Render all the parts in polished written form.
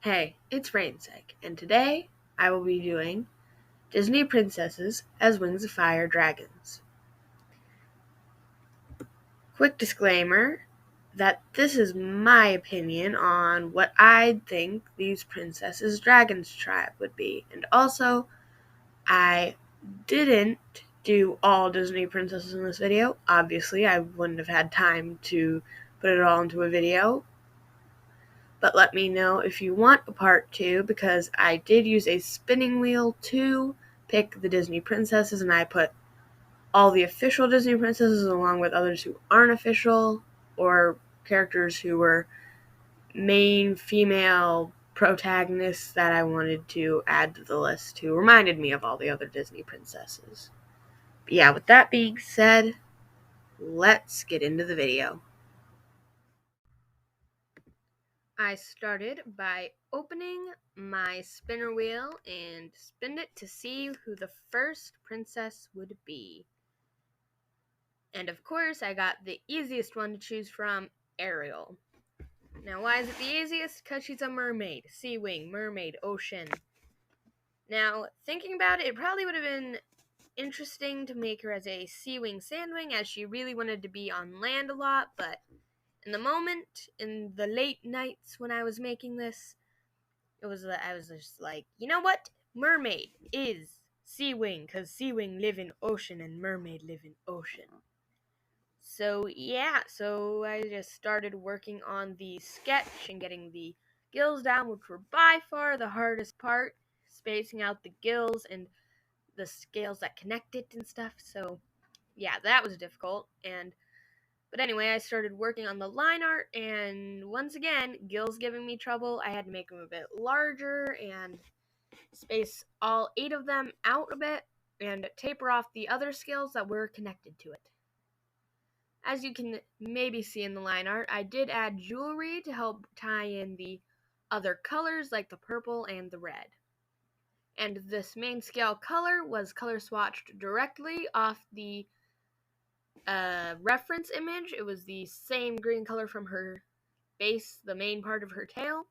Hey, it's ReignPSYCH, and today I will be doing Disney princesses as Wings of Fire dragons. Quick disclaimer that this is my opinion on what I think these princesses' dragons tribe would be. And also, I didn't do all Disney princesses in this video. Obviously, I wouldn't have had time to put it all into a video. But let me know if you want a part 2, because I did use a spinning wheel to pick the Disney princesses, and I put all the official Disney princesses along with others who aren't official, or characters who were main female protagonists that I wanted to add to the list who reminded me of all the other Disney princesses. But yeah, with that being said, let's get into the video. I started by opening my spinner wheel and spinned it to see who the first princess would be. And of course, I got the easiest one to choose from, Ariel. Now, why is it the easiest? Because she's a mermaid. Sea wing, mermaid, ocean. Now, thinking about it, it probably would have been interesting to make her as a sea wing, sand wing, as she really wanted to be on land a lot, but in the moment, in the late nights when I was making this, I was just like, you know what? Mermaid is sea wing, because sea wing live in ocean and mermaid live in ocean. So yeah, so I just started working on the sketch and getting the gills down, which were by far the hardest part, spacing out the gills and the scales that connect it and stuff. So yeah, that was difficult. But anyway, I started working on the line art, and once again, gills giving me trouble. I had to make them a bit larger and space all 8 of them out a bit and taper off the other scales that were connected to it. As you can maybe see in the line art, I did add jewelry to help tie in the other colors like the purple and the red. And this main scale color was color swatched directly off the reference image. It was the same green color from her base, the main part of her tail.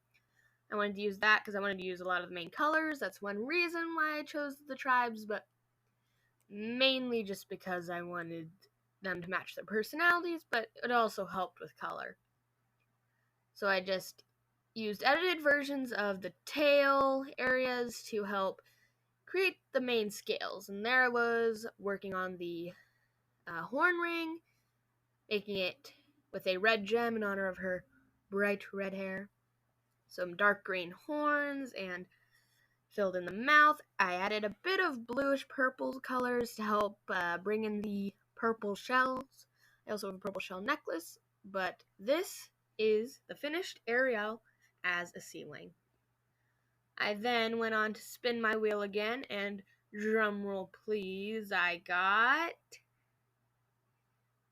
I wanted to use that because I wanted to use a lot of the main colors. That's one reason why I chose the tribes, but mainly just because I wanted them to match their personalities, but it also helped with color. So I just used edited versions of the tail areas to help create the main scales. And there I was working on the horn ring, making it with a red gem in honor of her bright red hair. Some dark green horns and filled in the mouth. I added a bit of bluish purple colors to help bring in the purple shells. I also have a purple shell necklace, but this is the finished Ariel as a sea wing. I then went on to spin my wheel again, and drumroll please, I got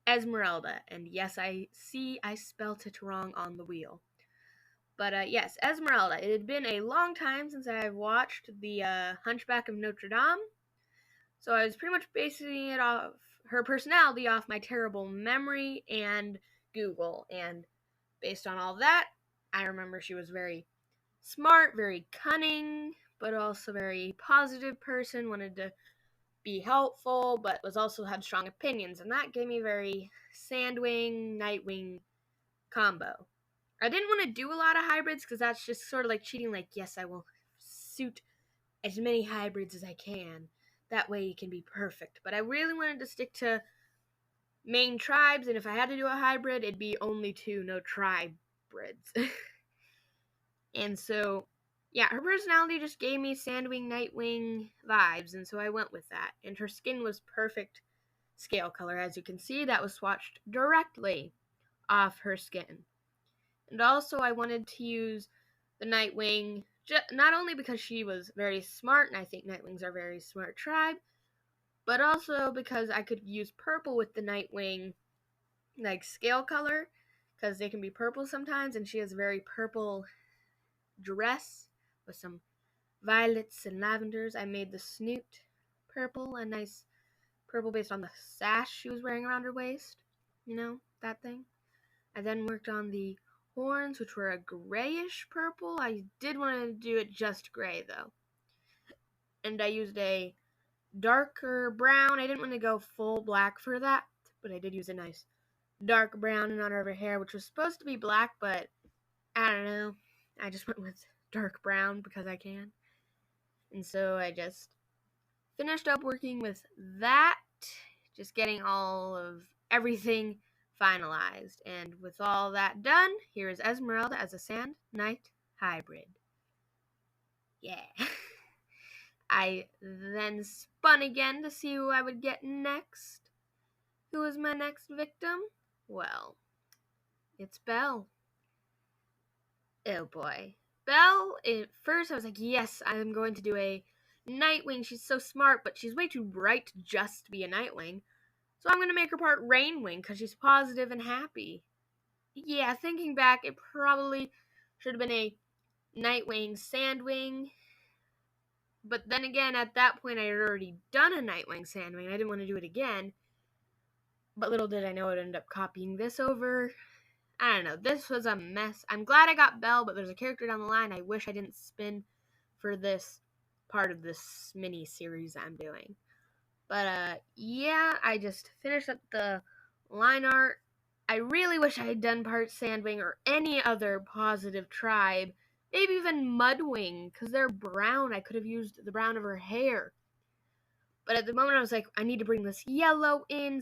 Esmeralda. And yes, I spelt it wrong on the wheel. But yes, Esmeralda. It had been a long time since I watched the Hunchback of Notre Dame, so I was pretty much basing it off her personality off my terrible memory and Google. And based on all that, I remember she was very smart, very cunning, but also very positive person, wanted to be helpful, but was also had strong opinions, and that gave me very Sandwing, Nightwing combo. I didn't want to do a lot of hybrids because that's just sort of like cheating, like, yes, I will suit as many hybrids as I can. That way it can be perfect. But I really wanted to stick to main tribes, and if I had to do a hybrid, it'd be only 2, no tribrids. And so, yeah, her personality just gave me Sandwing, Nightwing vibes, and so I went with that. And her skin was perfect scale color. As you can see, that was swatched directly off her skin. And also, I wanted to use the Nightwing, not only because she was very smart, and I think Nightwings are a very smart tribe, but also because I could use purple with the Nightwing, like, scale color, because they can be purple sometimes, and she has a very purple dress with some violets and lavenders. I made the snoot purple, a nice purple based on the sash she was wearing around her waist. You know, that thing. I then worked on the horns, which were a grayish purple. I did want to do it just gray, though. And I used a darker brown. I didn't want to go full black for that, but I did use a nice dark brown in honor of her hair, which was supposed to be black, but I don't know. I just went with dark brown because I can. And so I just finished up working with that, just getting all of everything finalized. And with all that done, here is Esmeralda as a Sand Knight hybrid. Yeah. I then spun again to see who I would get next. Who was my next victim? Well, it's Belle. Oh boy. Belle, at first I was like, yes, I'm going to do a Nightwing. She's so smart, but she's way too bright to just be a Nightwing. So I'm going to make her part Rainwing because she's positive and happy. Yeah, thinking back, it probably should have been a Nightwing Sandwing. But then again, at that point, I had already done a Nightwing Sandwing. I didn't want to do it again. But little did I know I'd end up copying this over. I don't know. This was a mess. I'm glad I got Belle, but there's a character down the line I wish I didn't spin for this part of this mini series I'm doing. But yeah, I just finished up the line art. I really wish I had done part Sandwing or any other positive tribe. Maybe even Mudwing, because they're brown. I could have used the brown of her hair. But at the moment I was like, I need to bring this yellow in,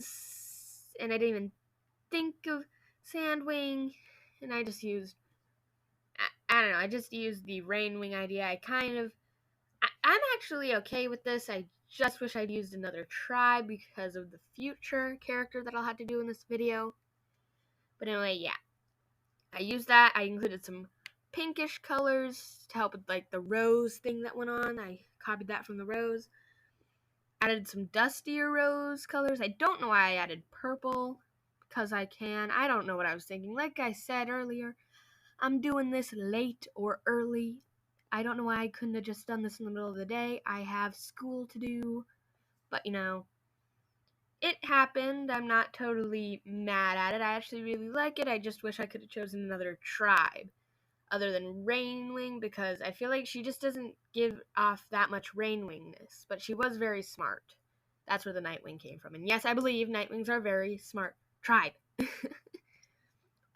and I didn't even think of Sandwing, and I just used, I don't know, I just used the Rainwing idea. I'm actually okay with this. I just wish I'd used another tribe because of the future character that I'll have to do in this video. But anyway, yeah. I used that. I included some pinkish colors to help with like the rose thing that went on. I copied that from the rose. Added some dustier rose colors. I don't know why I added purple, because I can. I don't know what I was thinking. Like I said earlier, I'm doing this late or early. I don't know why I couldn't have just done this in the middle of the day. I have school to do. But, you know, it happened. I'm not totally mad at it. I actually really like it. I just wish I could have chosen another tribe other than Rainwing, because I feel like she just doesn't give off that much Rainwingness. But she was very smart. That's where the Nightwing came from. And yes, I believe Nightwings are a very smart tribe. But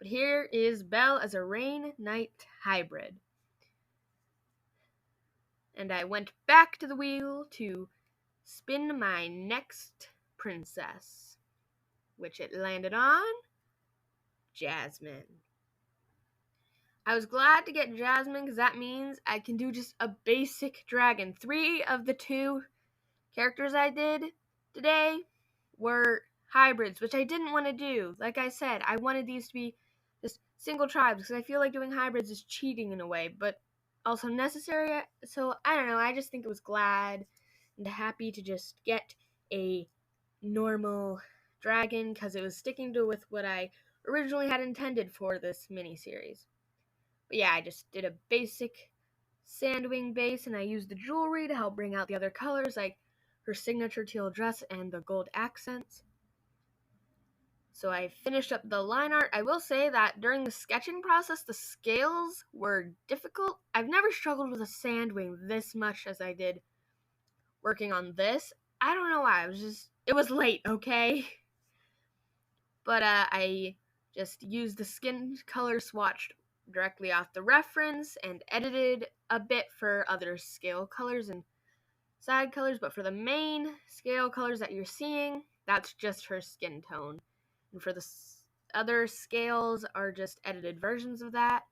here is Belle as a Rain Knight hybrid. And I went back to the wheel to spin my next princess, which it landed on Jasmine. I was glad to get Jasmine because that means I can do just a basic dragon. 3 of the 2 characters I did today were hybrids, which I didn't want to do. Like I said, I wanted these to be just single tribes because I feel like doing hybrids is cheating in a way, but also necessary. So I don't know, I just think it was glad and happy to just get a normal dragon because it was sticking to with what I originally had intended for this mini-series. But yeah, I just did a basic Sandwing base, and I used the jewelry to help bring out the other colors, like her signature teal dress and the gold accents. So I finished up the line art. I will say that during the sketching process, the scales were difficult. I've never struggled with a Sandwing this much as I did working on this. I don't know why. It was late, okay? But I just used the skin color swatched directly off the reference and edited a bit for other scale colors and side colors, but for the main scale colors that you're seeing, that's just her skin tone. And for the other scales are just edited versions of that,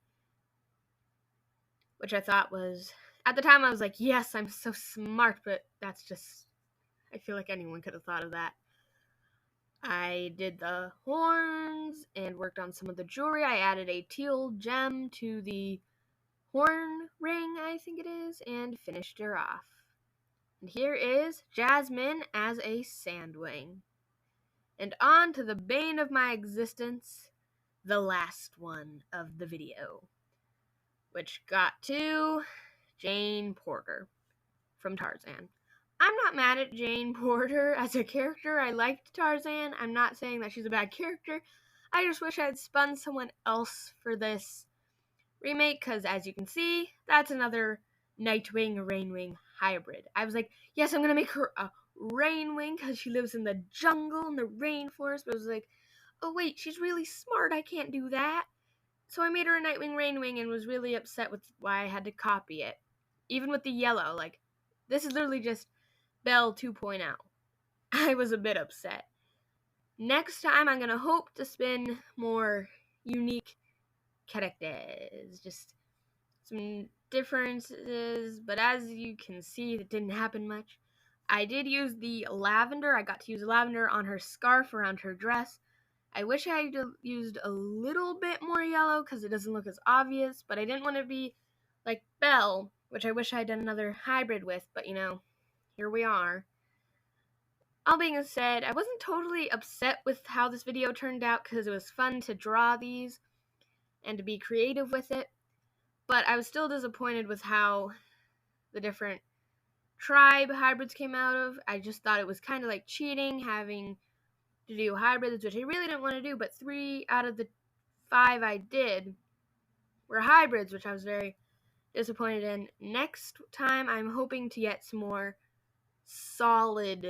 which I thought was, at the time I was like, yes, I'm so smart, but that's just, I feel like anyone could have thought of that. I did the horns and worked on some of the jewelry. I added a teal gem to the horn ring, I think it is, and finished her off. And here is Jasmine as a Sandwing. And on to the bane of my existence, the last one of the video, which got to Jane Porter from Tarzan. I'm not mad at Jane Porter as a character. I liked Tarzan. I'm not saying that she's a bad character. I just wish I had spun someone else for this remake, because as you can see, that's another Nightwing Rainwing hybrid. I was like, yes, I'm gonna make her a Rainwing because she lives in the jungle in the rainforest, but I was like, oh wait, she's really smart, I can't do that. So I made her a Nightwing Rainwing and was really upset with why I had to copy it. Even with the yellow, like, this is literally just Belle 2.0. I was a bit upset. Next time I'm gonna hope to spin more unique characters. Just some differences, but as you can see, it didn't happen much. I did use the lavender. I got to use lavender on her scarf around her dress. I wish I had used a little bit more yellow because it doesn't look as obvious, but I didn't want to be like Belle, which I wish I had done another hybrid with, but you know, here we are. All being said, I wasn't totally upset with how this video turned out because it was fun to draw these and to be creative with it, but I was still disappointed with how the different tribe hybrids came out of. I just thought it was kind of like cheating having to do hybrids, which I really didn't want to do, but 3 out of the 5 I did were hybrids, which I was very disappointed in. Next time, I'm hoping to get some more solid,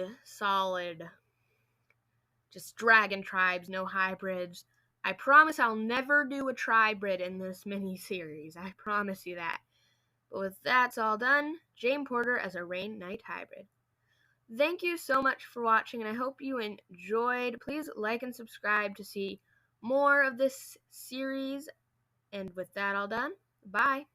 just dragon tribes, no hybrids. I promise I'll never do a tribrid in this mini-series. I promise you that. But with that's all done, Jane Porter as a Rain Knight hybrid. Thank you so much for watching, and I hope you enjoyed. Please like and subscribe to see more of this series. And with that all done, bye.